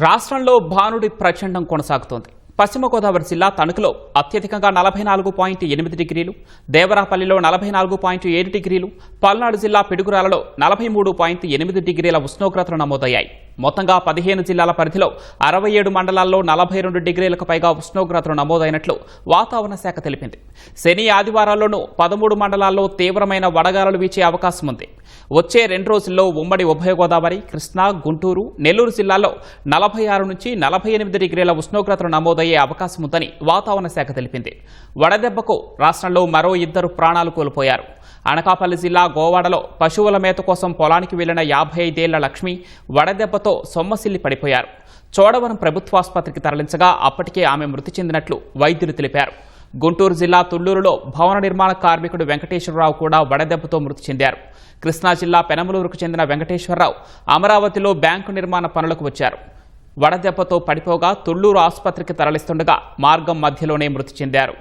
రాష్ట్రంలో భానుడి ప్రచండం కొనసాగుతోంది. పశ్చిమ గోదావరి జిల్లా తణుకులో అత్యధికంగా 44.8 డిగ్రీలు, దేవరాపల్లిలో 44.7 డిగ్రీలు, పల్నాడు జిల్లా పిడుగురాలలో 43.8 డిగ్రీల ఉష్ణోగ్రతలు నమోదయ్యాయి. మొత్తంగా 15 జిల్లాల పరిధిలో 67 మండలాల్లో 42 డిగ్రీలకు పైగా ఉష్ణోగ్రతలు నమోదైనట్లు వాతావరణ శాఖ తెలిపింది. శని ఆదివారాల్లోనూ 13 మండలాల్లో తీవ్రమైన వడగాలులు వీచే అవకాశం ఉంది. వచ్చే 2 రోజుల్లో ఉమ్మడి ఉభయ గోదావరి, కృష్ణా, గుంటూరు, నెల్లూరు జిల్లాల్లో 46 నుంచి 48 డిగ్రీల ఉష్ణోగ్రతలు నమోదయ్యే అవకాశం ఉందని వాతావరణ శాఖ తెలిపింది. వడదెబ్బకు రాష్ట్రంలో మరో 2 ప్రాణాలు కోల్పోయారు. అనకాపల్లి జిల్లా గోవాడలో పశువుల మేత కోసం పొలానికి వెళ్లిన 55 ఏళ్ల లక్ష్మి వడదెబ్బతో సొమ్మసిల్లి పడిపోయారు. చోడవరం ప్రభుత్వాసుపత్రికి తరలించగా అప్పటికే ఆమె మృతి చెందినట్లు వైద్యులు తెలిపారు. గుంటూరు జిల్లా తుళ్లూరులో భవన నిర్మాణ కార్మికుడు వెంకటేశ్వరరావు కూడా వడదెబ్బతో మృతి చెందారు. కృష్ణా జిల్లా పెనమలూరుకు చెందిన వెంకటేశ్వరరావు అమరావతిలో బ్యాంకు నిర్మాణ పనులకు వచ్చారు. వడదెబ్బతో పడిపోగా తుళ్లూరు ఆసుపత్రికి తరలిస్తుండగా మార్గం మధ్యలోనే మృతి చెందారు.